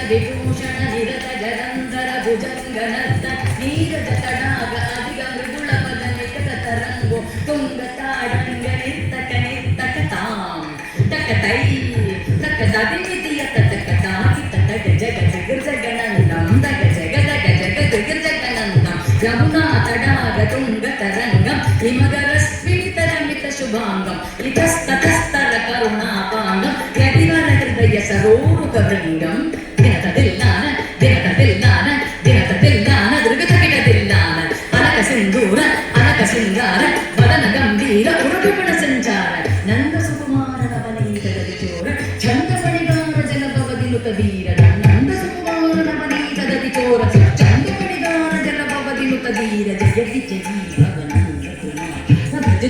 ವಿಭೂಷಣ ನಿರತ ಜಲಂಧರ ಭುಜಂಗನತ್ತ ನೀರಜ ತಡಾಗ ಅಧಿಗ ಮೃದುಳ ಪದ ನಿಕಟ ತರಂಗೋ ತುಂಗ ತಾಡಂಗ ನಿರ್ತಕ ನಿರ್ತಕ ತಾಂ ತಕ ತೈ ತಕ ದದಿಮಿತಿಯ ತಕ ತಾಕಿ ತಕ ಜಗ ಜಗ ಜಗನಂದಂ ದಗ ಜಗ ದಗ ಜಗ ಜಗ ಜಗನಂದಂ ಯಮುನಾ ತಡಾಗ ತುಂಗ ತರಂಗಂ ಹಿಮಗರಸ್ಮಿತರಮಿತ ಶುಭಾಂಗಂ ಇತಸ್ತತಸ್ತರ ಕರುಣಾಪಾಂಗಂ ಯದಿವರ ಹೃದಯ ಸರೋರುಕ ವೃಂಗಂ ದಿನತದಿಲ್ಲಾನ ದಿನತದಿಲ್ಲಾನ ದಿನತದಿಲ್ಲಾನ ದೃಗತಗಿಡದಿಲ್ಲಾನ ಅನಕ ಸಿಂಧೂರ ಅನಕ ಸಿಂಗಾರ ವದನ ಗಂಭೀರ ಪುರಪಿಪಣ ಸಂಚಾರ ನಂದ ಸುಕುಮಾರನ ವನೀತದಲ್ಲಿ ಚೋರ ಚಂದಮಣಿಗಾರ ಜಲಭವದಿನುತ ಧೀರ ನಂದ ಸುಕುಮಾರನ ವನೀತದಲ್ಲಿ ಚೋರ ಚಂದಮಣಿಗಾರ ಜಲಭವದಿನುತ ಧೀರ ಜಯತಿ ಜೀವನಂದ ಕುಮಾರ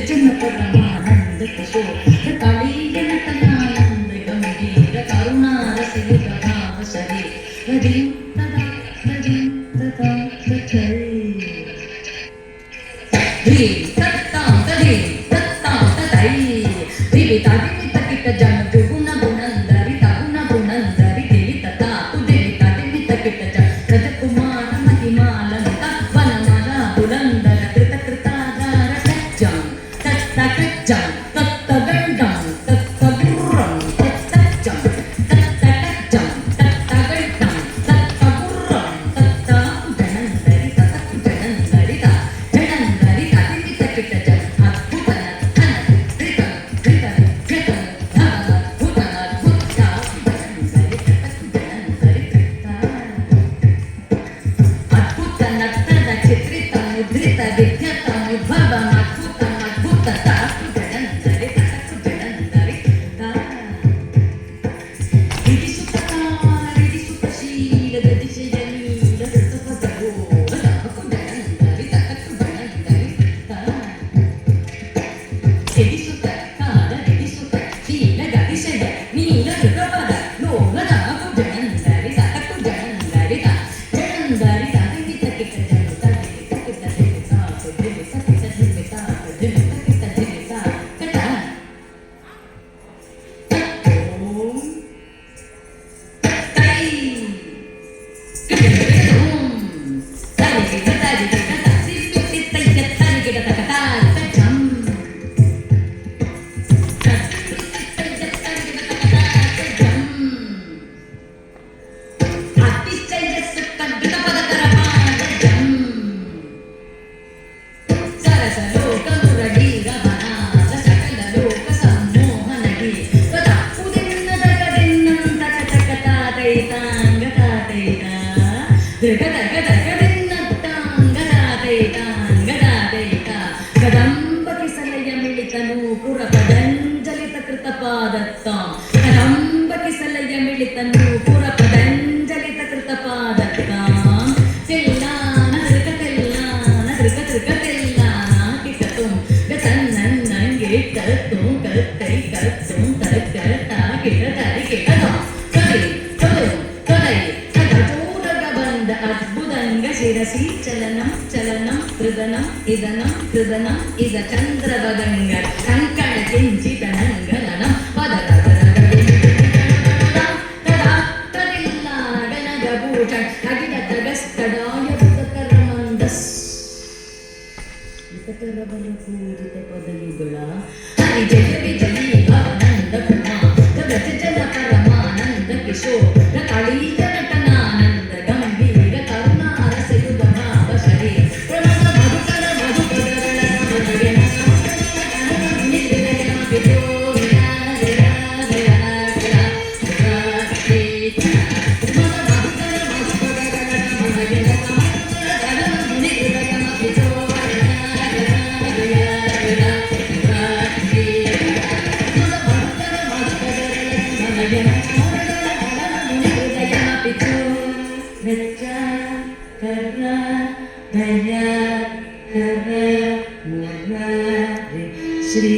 ಜನ ಪರಮಾನಂದ ಕಿಶೋರ ಕಳೀಯನ ತನಾನಂದ ಗಂಭೀರ ಕರುಣಾರಸಿಯುತ ಭಾವ ಸರಿ ಹರಿಂ ತದಾ ಹರಿಂ ತದಾ ತಥೈ ಹ್ರೀ ತತ್ತಾಂ ತದಿ ತತ್ತಾಂ ತಥೈ ದಿವಿತ ದಿವಿತ ಕಿಟ ಜನ ದುಗುಣ ಗುಣಂದರಿ ತಗುಣ ಗುಣಂದರಿ ದಿವಿತ ತಾತು ದಿವಿತ ದಿವಿತ ಕಿಟ ಜನ ರಜಕುಮಾರ ಮಹಿಮಾಲಂತ ವನಮಲ ಬುಲಂದರ ಕೃತ ಕೃತಾಧಾರ ಕಜ್ಜಂ ತತ್ತ ಕಜ್ಜಂ ತತ್ತ ಗಂಡಂ ತತ್ತ ಗುರ್ರಂ ತತ್ತ ಜಂ ತತ್ತ ಕಜ್ಜಂ ತತ್ತ ಗಂಡಂ ತತ್ತ ಗುರ್ರಂ ತತ್ತ ಜನಂದರಿ ತತ್ತ ಜನಂದರಿ ತ ಜನಂದರಿ ದಿವಿತ ಕಿಟ ಜನ ಅದ್ಭುತನ ಧನ ಧೃತ ಧೃತ ಧೃತ ಧನ ಭುತನ ಭುತ ಜನಂದರಿ ತತ್ತ ಜನಂದರಿ ತತ್ತ ಅದ್ಭುತನ ತದ ಚಿತ್ರಿತ ಮುದ್ರಿತ ವಿದ್ಯತ ಮುದ್ಭವ ಅದ್ಭುತ ಅದ್ಭುತ ತಾಕು ಜನಂದರಿ ತತಕು ಜನಂದರಿ ತ ಇದಿಸುತ್ತ ಕಾಲ ಇದಿಸುತ್ತ ಶೀಲದ ದಿಶೆಯ ನೀಲ ಋತುಪದವೋ ತಪಕು ಜನಂದರಿ ತತಕು ಜನಂದರಿ ತ ಇದಿಸುತ್ತ ಕಾಲ ಇದಿಸುತ್ತ ಶೀಲದ ದಿಶೆಯ ನೀಲ ಋತುಪದ ಲೋಲದ ಅಕು ಜನಂದರಿ ತತಕು ಜನಂದರಿ ತ ಜನಂದರಿ ತದಿಮಿತ ಕಿಟ ಜನ ತದಿಮಿತ ಕಿಟ ದಿಮಿತ ದಿಮಿತ ಕಿಟ ದಿಮಿತ ದಿಮಿತ ಕಿಟ ದಿಮಿತ ಕಟ ಓಂ ತೈ ಕಿಟಂ ತರಿಗಿಡ ತರಿಗಿಡ ತಸಿಬಿತಿ ತೈಯ ತರಿಗಿಡ ತಕಟ ಕಚಂ ತರಿಗಿಡ ತರಿಗಿಡ ತಕಟ ಕಚಂ ಅತಿಶಯ ಸುತ್ತ ಗಿಡಪದಕರ ಪಾದಜಂ ಸರಸ ಲೋಕ ಮುರಳೀರ ವನಾದ ಸಕಲ ಲೋಕ ಸಂಮೋಹನಗಿ ತದಪ್ಪುದಿನ್ನದ ಗದಿನ್ನಂತ ಕಟಕಟ ತೈತಾಂಗ ತಾತೈತ ದೃಗದ ಗದಗದಿನ್ನತ್ತಾಂಗ ತಾತೈತಾಂಗ ತಾತೈತ ಕದಂಬ ಕಿಸಲಯ ಮಿಳಿತನು ಪುರ ಪದಂಜಲಿತ ಕೃತ ಪಾದತ್ತಾಂ ಕದಂಬ ಕಿಸಲಯ ಮಿಳಿತನು ಪುರ ಪದಂಜಲಿತ ಕೃತ ಪಾದತ್ತಾಂ ತಿಲ್ಲಾನ ದೃಗ ತಿಲ್ಲಾನ ದೃಗ ದೃಗ ತಿಲ್ಲಾನ ಕಿಟತುಂ ಗತನ್ನನ್ನಂಗೆ ಕತ್ತುಂ ಕತ್ತೈ ಕತ್ತುಂ ತರ್ಕತ ಕಿಟ ತರಿ ಕಿಟತಂ ಕರಿ ಕದು ಕದೈ ಕದಚೂರಗ ಬಂದ ಅದ್ಭುತಂಗ ಶಿರಸಿ ಚಲನಂ ಚಲನಂ ಕೃದನಂ ಇದನಂ ಕೃದನಂ ಇದ ಚಂದ್ರವದಂಗ ಕಂಕಣ ಕಿಂಚಿತನಂಗನಂ ಪದರ ಪೂಜಿತ ಪದಯುಗಳ ಹರಿ ಜಯ ವಿಜಯ ಆನಂದ ಕುಮಾರ ಜಗತ್ ಜನ ಪರಮಾನಂದ ಕಿಶೋರ ಕಳೀಯ ನಟನಾನಂದ ಗಂಭೀರ ಕರುಣಾರಸಯುಧ ಭಾವ ಶರೀ ಪ್ರಣವ ಮಧುಕರ ಮಧುಕರಗಳ ಸಮನಗೆ ನಿಲಯ ವಿಜೋರ ಶ್ರೀ